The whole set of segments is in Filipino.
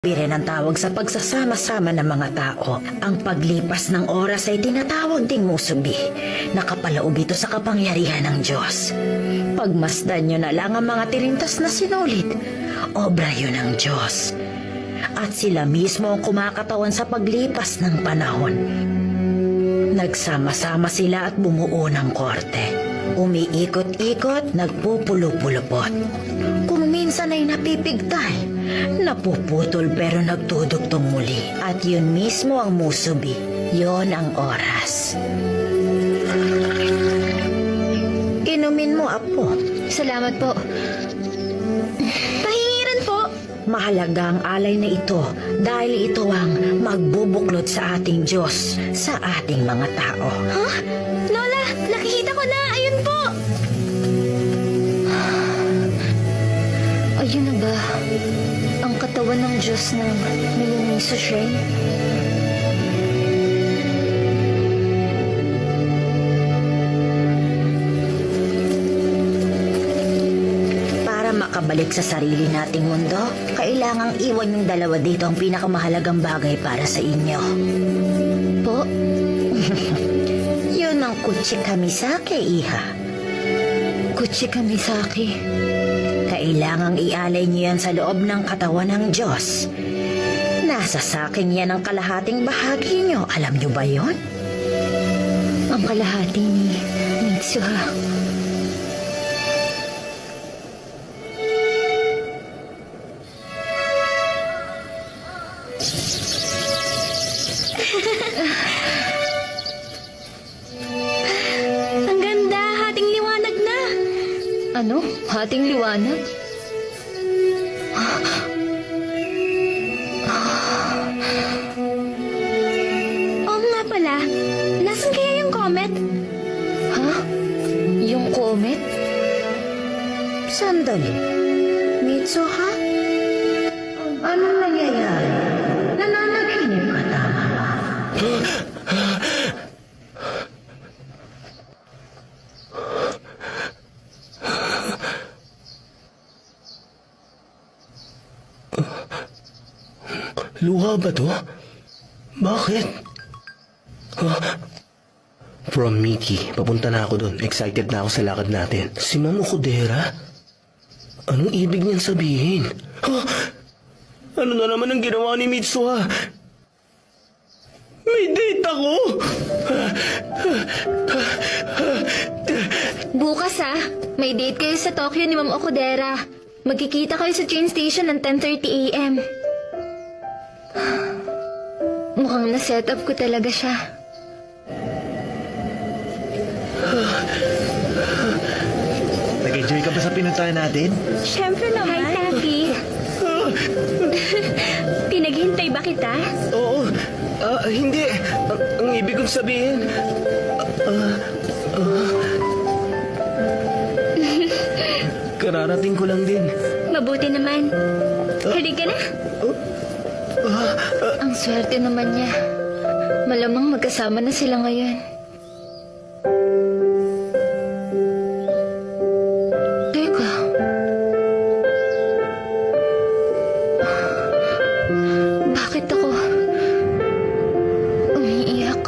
Rin ang tawag sa pagsasama-sama ng mga tao. Ang paglipas ng oras ay tinatawag ding musubi. Nakapalaob ito sa kapangyarihan ng Diyos. Pagmasdan nyo na lang ang mga tirintas na sinulit. Obra yun ng Diyos. At sila mismo ang kumakatawan sa paglipas ng panahon. Nagsama-sama sila at bumuo ng korte. Umiikot-ikot, nagpupulupulupot. Kung minsan ay napipigtal, napuputol pero nagtudugtong muli. At yun mismo ang musubi. Yon ang oras. Inumin mo, Apo. Salamat po. Pahingiran po. Mahalaga ang alay na ito dahil ito ang magbubuklod sa ating Diyos, sa ating mga tao. Huh? Lola, nakikita ko na. Ayun po. Ayun na ba ang katawan ng Diyos ng Miloniso Shrine? Para makabalik sa sarili nating mundo, kailangang iwan yung dalawa dito ang pinakamahalagang bagay para sa inyo. Po? Yun ang kutsi kamisake, Iha. Kutsi Kamisaki. Kailangang ialay niyo yan sa loob ng katawan ng Diyos. Nasa sakin yan ang kalahating bahagi niyo. Alam niyo ba yon? Ang kalahati ni Mitsuha. Ang ganda! Hating liwanag na! Ano? Hating liwanag? Oo nga pala. Nasaan kaya yung comet? Ha? Yung comet? Sandali. Mitsuha? Anong nangyayari? Nananaginip ka, tama ba? Luha ba to? Bakit? From Mickey, papunta na ako doon. Excited na ako sa lakad natin. Si Ma'am Okudera? Anong ibig niyang sabihin? Ano na naman ang ginawa ni Mitsuha? May date ako! Bukas may date kayo sa Tokyo ni Ma'am Okudera. Magkikita kayo sa train station ng 10:30 a.m. Mukhang na-set up ko talaga siya. Nag-enjoy ka ba sa pinuntahan natin? Siyempre naman. Hi, Taki. Pinaghintay ba kita? Oo. Hindi. Ang ibig kong sabihin... kararating ko lang din. Mabuti naman. Halika na. Ang swerte naman niya. Malamang magkasama na sila ngayon. Teka. Bakit ako umiiyak?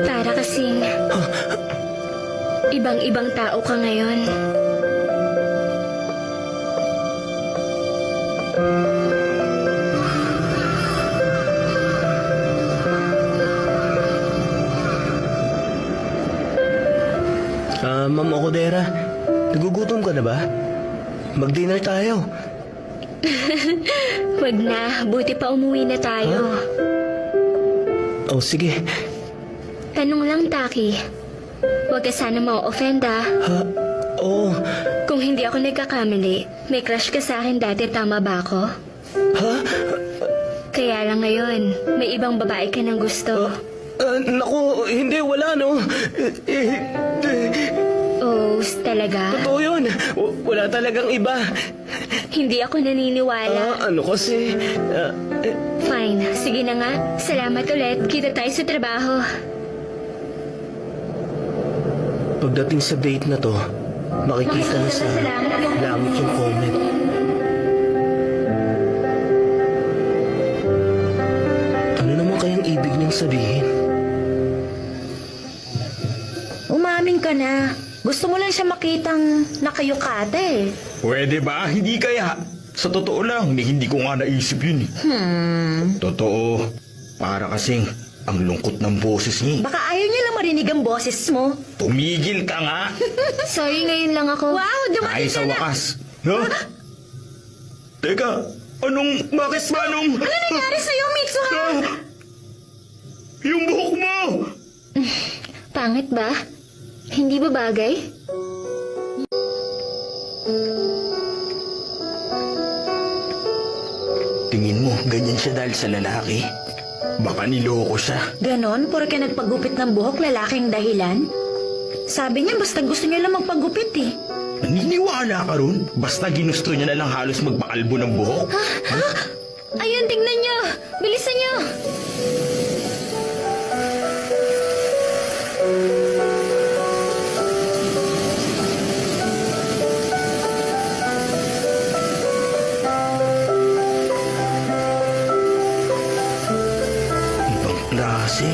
Para kasing ibang-ibang tao ka ngayon. Ma'am Okudera, nagugutom ka na ba? Mag-dinner tayo. Wag na, buti pa umuwi na tayo. Oh, sige. Tanong lang, Taki. Huwag ka sana ma-offend, Oo. Kung hindi ako nagkakamali, may crush ka sa akin dati, tama ba ako? Ha? Kaya lang ngayon, may ibang babae ka ng gusto. Naku, hindi, wala, no? Oh, talaga? Totoo yun. Wala talagang iba. Hindi ako naniniwala. Ano kasi... Fine, sige na nga. Salamat ulit. Kita tayo sa trabaho. Pagdating sa date na to, makikita na sa langit yung comment. Ano naman kayang ibig niyang sabihin? Umamin ka na. Gusto mo lang siya makitang nakayukata eh. Pwede ba? Hindi kaya. Sa totoo lang, hindi ko nga naisip yun. Totoo. Para kasing ang lungkot ng boses niya. Baka ayaw niya lang marinig ang boses mo. Tumigil ka nga. Sorry, ngayon lang ako. Wow, Ay dumating sa ka na. wakas. No? Teka, bakit manong... Ano nangyari sa'yo, Mitsuha? Yung buhok mo! Pangit ba? Hindi ba bagay? Tingin mo, ganyan siya dahil sa lalaki? Baka niloko siya. Ganon, porke nagpagupit ng buhok, lalaking dahilan? Sabi niya, basta gusto niya lang magpagupit eh. Naniniwala ka ron? Basta ginusto niya na lang halos magpakalbo ng buhok? Ayun, tingnan nyo! Bilisan nyo! Ibang klase.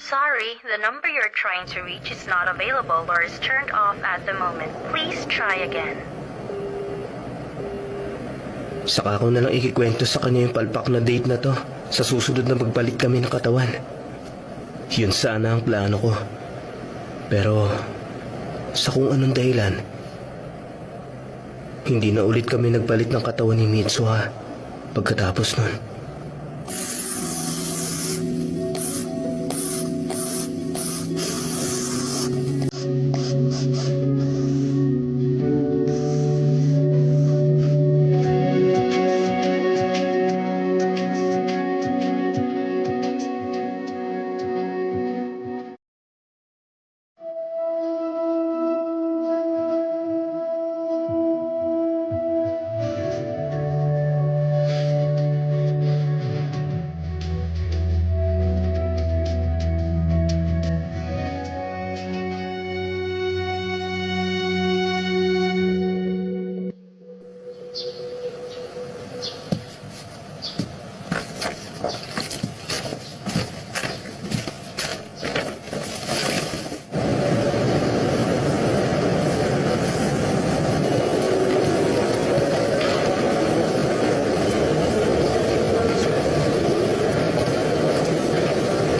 Sorry, the number you're trying to reach is not available or is turned off at the moment. Please try again. Saka ko na lang ikikwento sa kanya yung palpak na date na to sa susunod na magbalik kami ng katawan. Yun sana ang plano ko. Pero sa kung anong dahilan, hindi na ulit kami nagpalit ng katawan ni Mitsuha pagkatapos nun.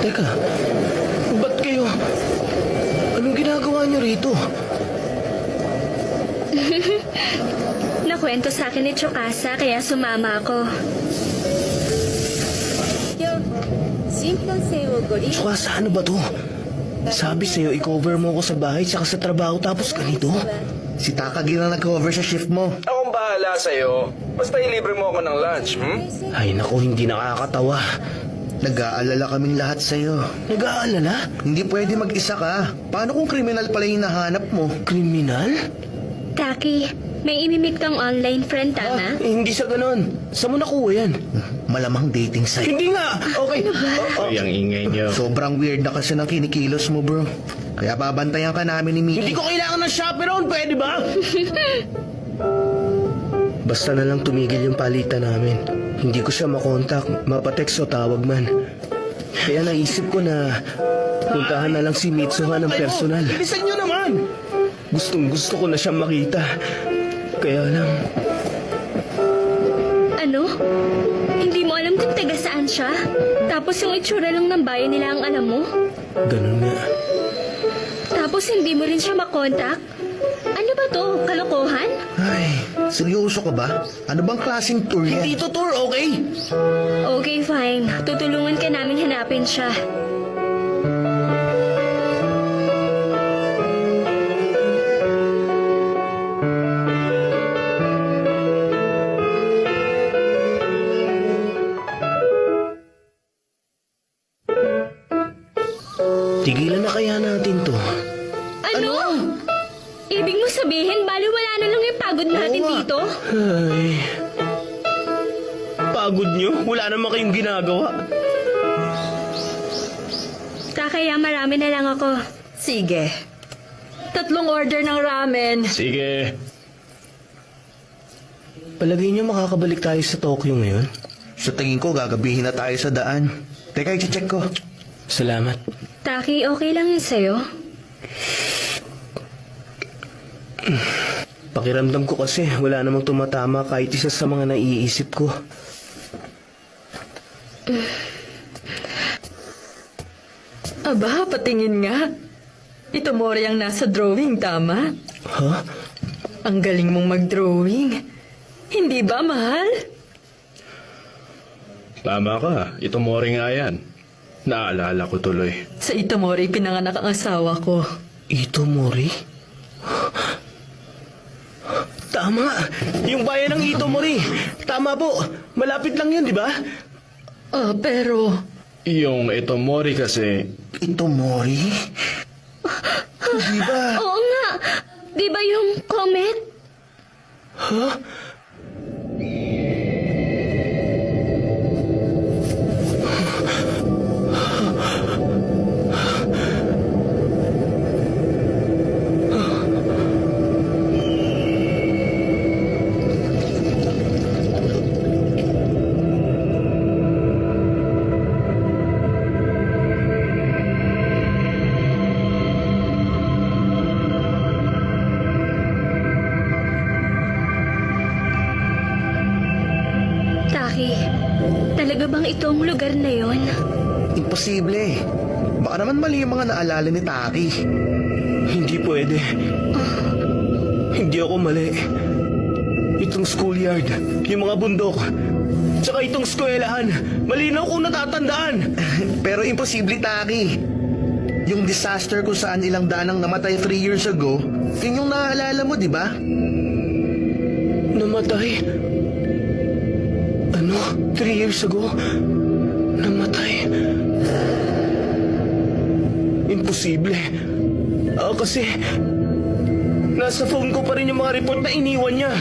Teka, ba't kayo? Anong ginagawa niyo rito? Nakwento sa akin ni Tsukasa kaya sumama ako. Tsaka sa ano ba to? Sabi sa'yo, i-cover mo ako sa bahay tsaka sa trabaho tapos ganito? Si Takagi na nag-cover sa shift mo. Akong bahala sa'yo. Basta ilibre mo ako ng lunch, Ay naku, hindi nakakatawa. Nag-aalala kaming lahat sa'yo. Nag-aalala? Hindi pwede mag-isa ka. Paano kung kriminal pala yung hinahanap mo? Kriminal? Taki, may imimik kang online friend, tama? Hindi sa ganon. Saan mo nakuha yan? Malamang dating site. Hindi nga! Okay. Ay, ang ingay niyo. Sobrang weird na kasi ng kinikilos mo, bro. Kaya babantayan ka namin ni Hindi Miki. ko kailangan ng chaperone, pwede ba? Basta na lang tumigil yung palitan namin. Hindi ko siya makontak, mapatext o tawag man. Kaya naisip ko na puntahan na lang si Mitsuha ng personal. Bilisan nyo naman! Gustong gusto ko na siyang makita. Kaya lang, Ano? Hindi mo alam kung taga saan siya? Tapos yung itsura lang ng bayan nila ang alam mo? ganun nga. Tapos hindi mo rin siya makontak? Ano ba to? Kalokohan? Ay, Seryoso ka ba? Ano bang klaseng tour yan? Hindi to tour, okay? Okay, fine. Tutulungan ka namin hanapin siya. Tigilan na kaya natin to. Ano? Ibig mo sabihin, baliwala na lang yung pagod natin Oo nga. dito? Ay. Pagod nyo? Wala naman kayong ginagawa. Kaya marami na lang ako. Sige. 3 order ng ramen. Sige. Palagay nyo makakabalik tayo sa Tokyo ngayon? Sa tingin ko, gagabihin na tayo sa daan. Teka, i-check ko. Salamat. Taki, okay lang yun sa'yo? Pakiramdam ko kasi wala namang tumatama kahit isa sa mga naiisip ko. Aba, patingin nga. Ito Mori ang nasa drawing, tama? Ha? Ang galing mong mag-drawing. Hindi ba, mahal? Tama ka. Ito mo rin nga yan. Naalala ko tuloy. Sa Itomori pinanganak ang asawa ko. Ito, Mori? Tama! Yung bayan ng Itomori! Tama po! Malapit lang yun, di ba? Pero... Yung ito Mori kasi, Itomori? Di ba? Oo nga. Di ba yung comet? Taki, talaga bang ito ang lugar na yon? Imposible. Baka naman mali yung mga naalala ni Taki. Hindi pwede. Hindi ako mali. Itong schoolyard, yung mga bundok, tsaka itong eskwelahan, malinaw kong natatandaan. Pero imposible, Taki. Yung disaster kung saan ilang daanang namatay 3 years ago, yun yung naaalala mo, di ba? Namatay? Ano? 3 years ago? Namatay? Imposible. Kasi nasa phone ko pa rin yung mga report na iniwan niya.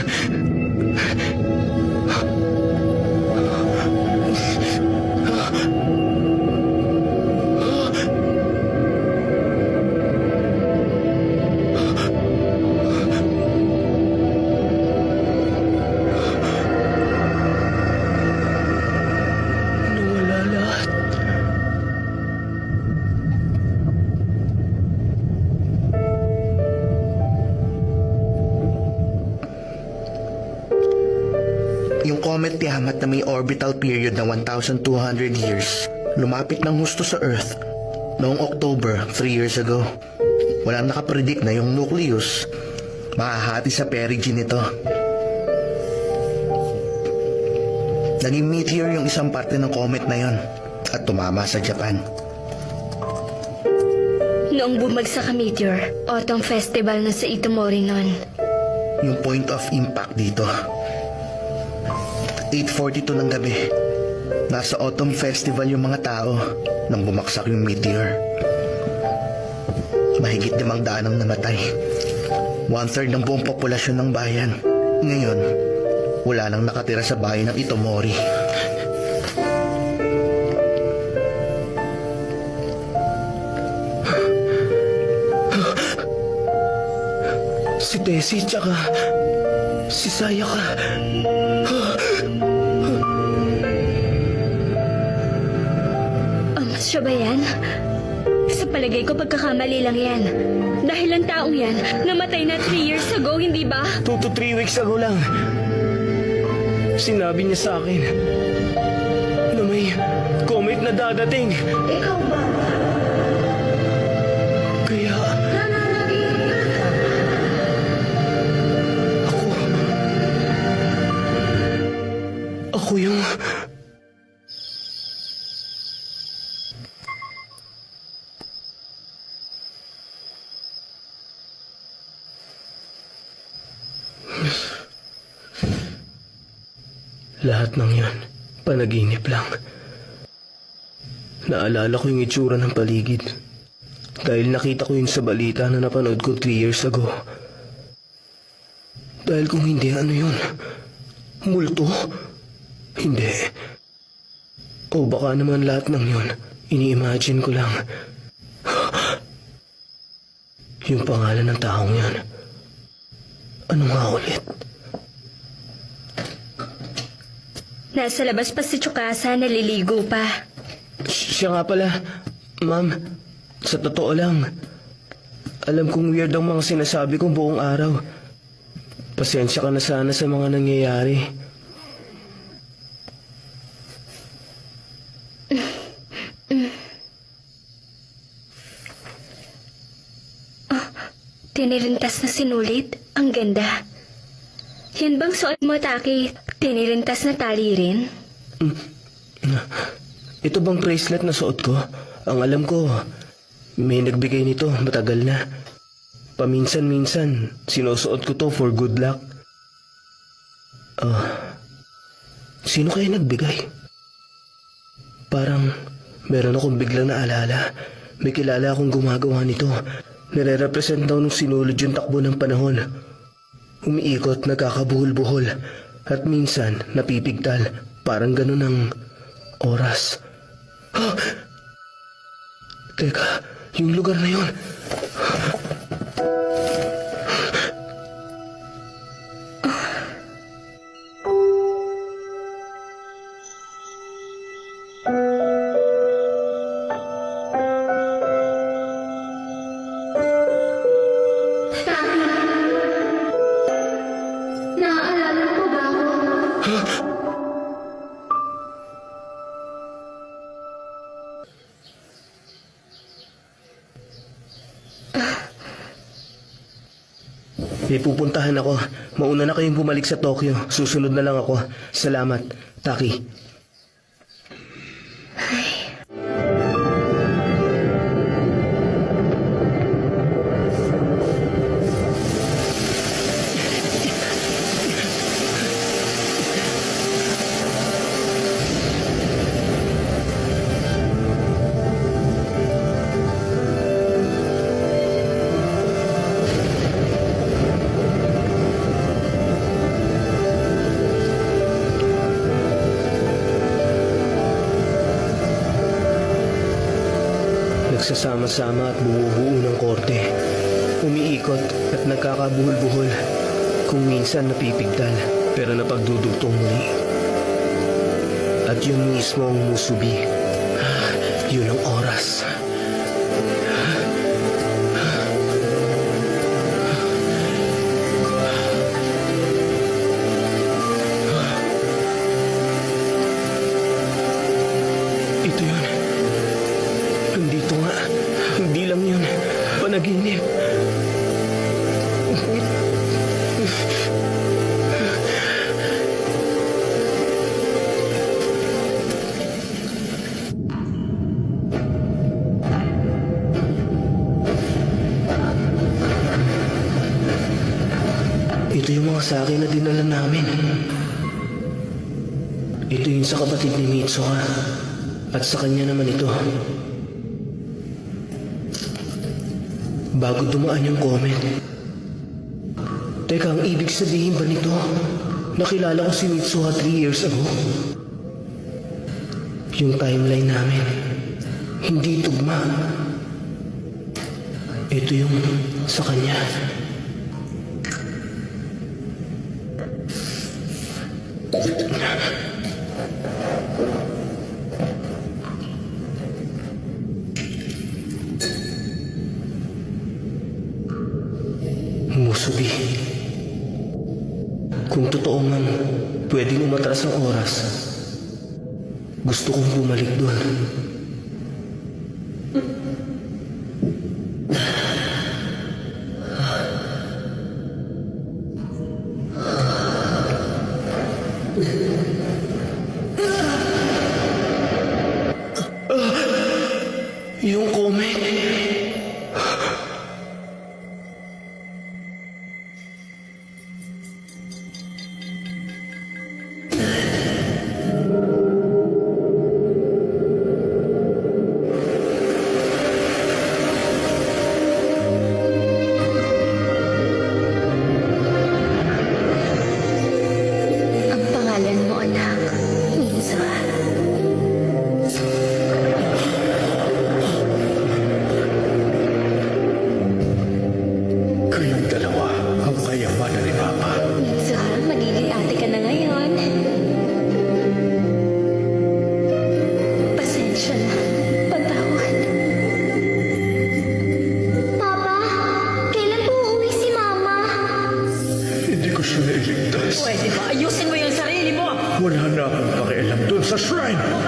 Nawala lahat. Yung comet Tiamat na may orbital period na 1,200 years, lumapit ng husto sa Earth noong October 3 years ago. Walang nakapredict na yung nucleus mahahati sa perigee nito. Naging meteor yung isang parte ng comet na yon at tumama sa Japan. Noong bumagsak ang meteor, Autumn Festival na sa Itomori nun. Yung point of impact dito, 8:42 ng gabi. Nasa Autumn Festival yung mga tao nang bumaksak yung meteor. Mahigit 500 ang namatay. 1/3 ng buong populasyon ng bayan. Ngayon, wala nang nakatira sa bayan ng Itomori. Si Tessie tsaka si Sayaka. Siya ba yan? Sa palagay ko, pagkakamali lang yan. Dahil ang taong yan, namatay na 3 years ago, hindi ba? 2 to 3 weeks ago lang. Sinabi niya sa akin na may comet na dadating. Ikaw ba? Kaya ako Lahat ng yan, panaginip lang. Naalala ko yung itsura ng paligid. Dahil nakita ko yun sa balita na napanood ko 3 years ago. Dahil kung hindi, ano yun? Multo? Hindi. O baka naman lahat ng yun, ini-imagine ko lang. Yung pangalan ng taong yan. Ano nga ulit? Nasa labas pa si Tsukasa, naliligo pa. Siya nga pala, ma'am, sa totoo lang, alam kong weird ang mga sinasabi kong buong araw. Pasensya ka na sana sa mga nangyayari. Tinirintas na sinulit. Ang ganda. Yan bang suot mo, Taki? Tinirintas na tali rin? Ito bang bracelet na suot ko? Ang alam ko, may nagbigay nito matagal na. Paminsan-minsan, sinusuot ko to for good luck. Sino kaya nagbigay? Parang meron akong biglang naalala. May kilala akong gumagawa nito. Nire-represent daw nung sinulod yung takbo ng panahon. Umiikot, nagkakabuhol-buhol. At minsan, napipigtal. Parang ganun ang oras. Teka, yung lugar na yun. Naaalala mo ba ako? May pupuntahan ako. Mauna na kayong bumalik sa Tokyo. Susunod na lang ako. Salamat, Taki. Nagsasama-sama at bumubuo ng korte. Umiikot at nagkakabuhol-buhol. Kung minsan napipigtal, pero napagdudugtong muli. At yun mismo ang musubi. Yun ang oras. Ito yun. Nandito nga. Hindi lang yun. Panaginip. Ito yung mga saki na dinala namin. Ito yung sa kapatid ni Mitsuha. At sa kanya naman ito. Bago dumaan yung comment. Teka, ang ibig sabihin ba nito? Nakilala ko si Mitsuha 3 years ago. Yung timeline namin. Hindi tugma. Ito yung sa kanya. Musubi. Kung totoo man, pwedeng umatras ang oras. Gusto kong bumalik doon.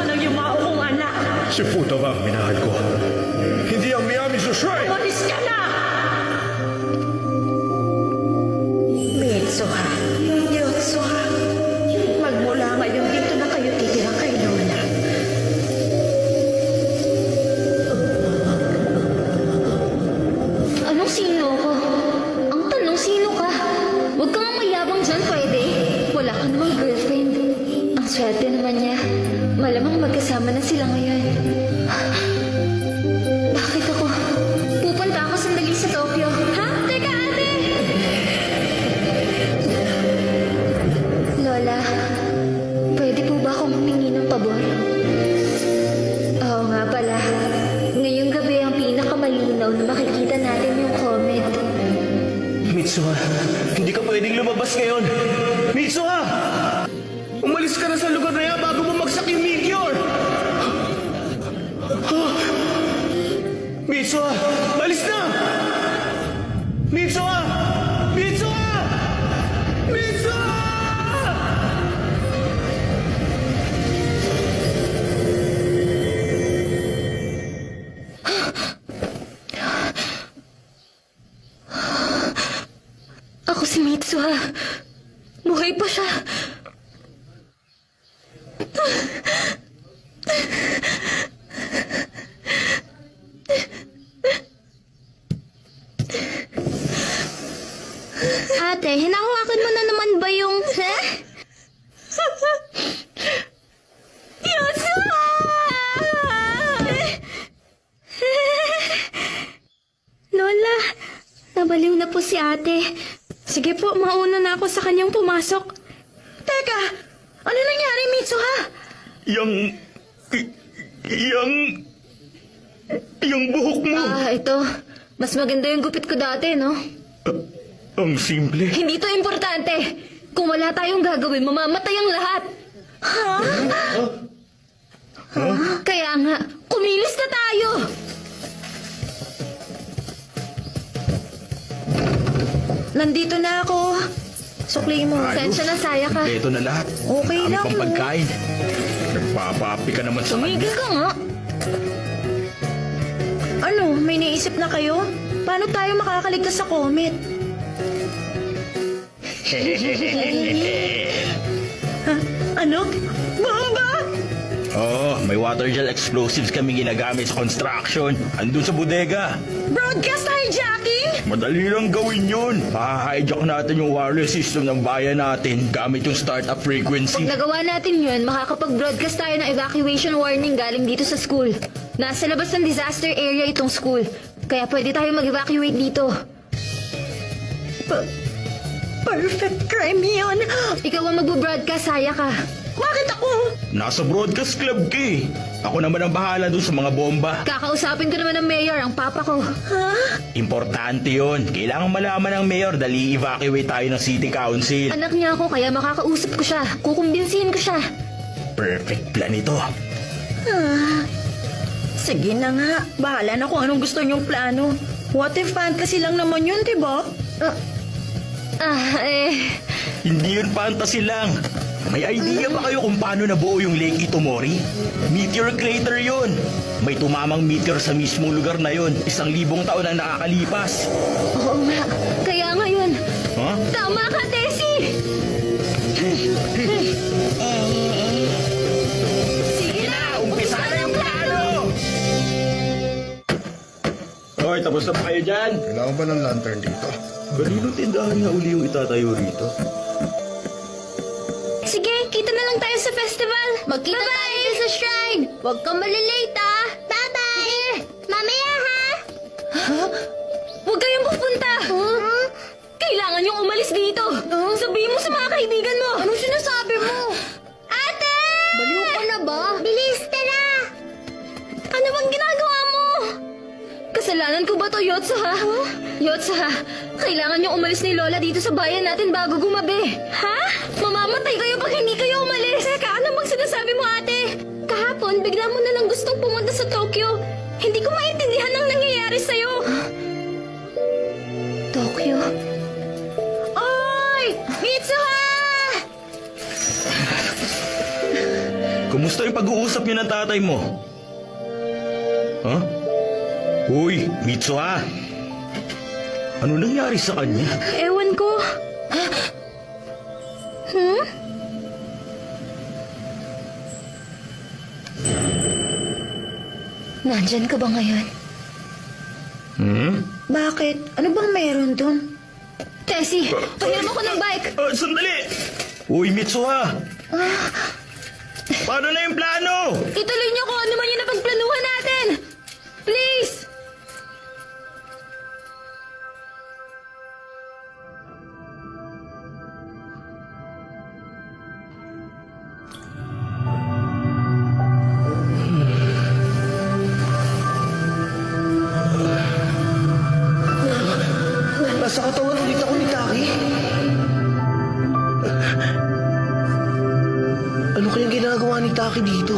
ka ng yumao kong anak. Si Futaba ang minahal ko. Hindi ang Miami Shrine! Umalis ka na! Mitsuha, Yotsuha, magmula ngayon dito na kayo titira kay Lola. Anong sino ko? Ang tanong, sino ka? Huwag kang mayabang dyan, pwede? Wala ka namang girlfriend. Ang swerte naman niya. Malamang magkasama na sila ngayon. Bakit ako? Pupunta ako sandali sa Tokyo. Ha? Teka, ate! Lola, pwede po ba akong humingi ng pabor? Oo nga pala. Ngayong gabi ang pinakamalinaw na makikita natin yung comet. Mitsuha, hindi ka pwedeng lumabas ngayon. Mitsuha! Umalis ka na sa lugar na yan bago bumagsak yung meteor! Mitsuha! Alis na! Mitsuha! Mitsuha! Mitsuha! Ako si Mitsuha. Buhay pa siya. Ate, hinahawakan mo na naman ba yung... Yotsuha! Lola, nabaliw na po si ate. Sige po, mauna na ako sa kanyang pumasok. Teka, ano nangyari, Mitsuha? Yung buhok mo. Ito. Mas maganda yung gupit ko dati, no? Ang simple. Hindi to importante. Kung wala tayong gagawin, mamamatay ang lahat. Kaya nga, kumilos na tayo. Nandito na ako. Sukli mo. Sensya na, saya ka. Ito na lahat. Okay Dami lang, pang no? pagkain. Nagpapaapi ka naman sa Tumigil ka nga. Ano, may naisip na kayo? Paano tayo makakaligtas sa comet? Ano? Bomba? Oo, may water gel explosives kami ginagamit sa construction. Andun sa bodega. Broadcast hijacking? Madali lang gawin yun. Maha-hijack natin yung wireless system ng bayan natin gamit yung startup frequency. Pag nagawa natin yun, makakapag-broadcast tayo ng evacuation warning galing dito sa school. Nasa labas ng disaster area itong school. Kaya pwede tayo mag-evacuate dito. Perfect crime yun. Ikaw ang mag-broadcast, saya ka. Bakit ako? Nasa broadcast club ka eh. Ako naman ang bahala dun sa mga bomba. Kakausapin ko naman ng mayor, ang papa ko. Importante yon. Kailangan malaman ng mayor dali evacuate tayo ng city council. Anak niya ako, kaya makakausap ko siya. Kukumbinsihin ko siya. Perfect plan ito. Sige na nga. Bahala na kung anong gusto niyong plano. What if fantasy lang naman yun, diba? Hindi yun fantasy lang. May idea ba kayo kung paano nabuo yung Lake Itomori? Meteor crater yon. May tumamang meteor sa mismong lugar na yon. 1,000 taon ang nakakalipas. Oo nga, kaya ngayon. Ha? Tama ka, Tessie! Sige na! Umpisa na yung plano! Hoy, tapos na ba kayo dyan? Kailangan ba ng lantern dito? Kanino tindahan nga uli yung itatayo rito? Sige, kita na lang tayo sa festival. Magkita tayo sa shrine. Huwag kang malilate, ah. Bye-bye. Mamaya, ha? Huwag kayong pupunta. Kailangan yung umalis dito. Sabihin mo sa mga kaibigan mo. Anong sinasabi mo? Ate! Baliw ka na ba? Bilis, tara! Ano bang ginagawa mo? Kasalanan ko ba to, Yotsuha? Yotsuha, kailangan yung umalis ni Lola dito sa bayan natin bago gumabi. Ha? Mamamatay kayo pag hindi kayo umalis. Teka, ano bang sinasabi mo, ate? Kahapon, bigla mo na lang gustong pumunta sa Tokyo. Hindi ko maintindihan ang nangyayari sa'yo. Tokyo? Oy! Mitsuha! Kamusta yung pag-uusap niyo ng tatay mo? Huh? Uy, Mitsuha! Ano nangyari sa kanya? Ewan ko. Nandyan ka ba ngayon? Bakit? Ano bang meron dun? Tessie, pahiram ako ng bike. Sandali! Uy, Mitsuha! Paano na yung plano? Ituloy niyo kung ano man yung napagplanuhan natin. Please! Nasa katawan ulit ako ni Taki. Ano kayang ginagawa ni Taki dito?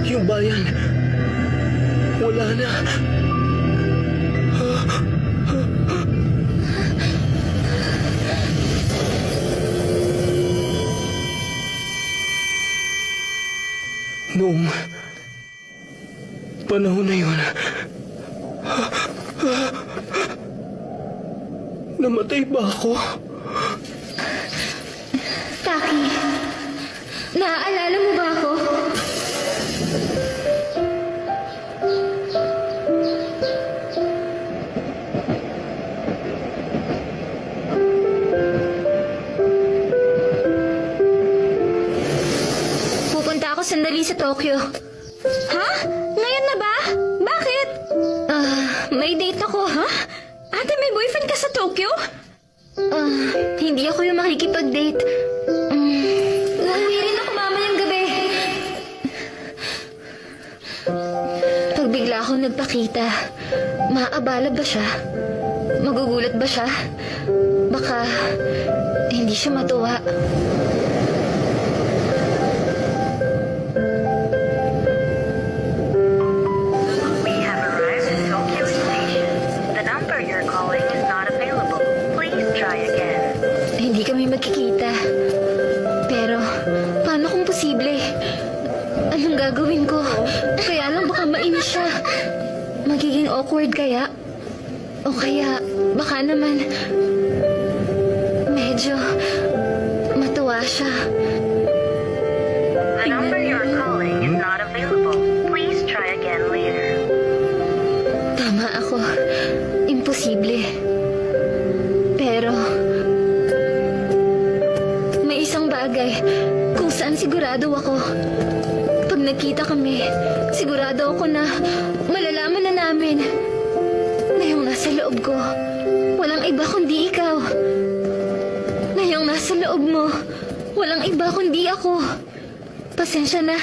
Yung bayan, wala na. Noong panahon na yun, namatay ba ako? Taki, naaalala mo ba ako? Pupunta ako sandali sa Tokyo. Ha? Ngayon na ba? Bakit? May date ako, ha? Ate, may boyfriend ka sa Tokyo? Hindi ako yung makikipag-date. Uuwi rin ako mamayang gabi. Pag bigla akong nagpakita, maaabala ba siya? Magugulat ba siya? Baka hindi siya matuwa. We have arrived at Tokyo Station. The number you're calling is not available. Please try again. Hindi kami magkikita. Pero, paano kung posible? Anong gagawin ko? Kaya lang baka mainis siya. Magiging awkward kaya? O kaya, baka naman, medyo matuwa siya. The number you're calling is not available. Please try again later. Tama ako. Imposible. Pero, may isang bagay kung saan sigurado ako. Pag nagkita kami, sigurado ako na malalaman na namin na yung nasa loob ko, walang iba kundi ikaw. Na yung nasa loob mo, walang iba kundi ako. Pasensya na,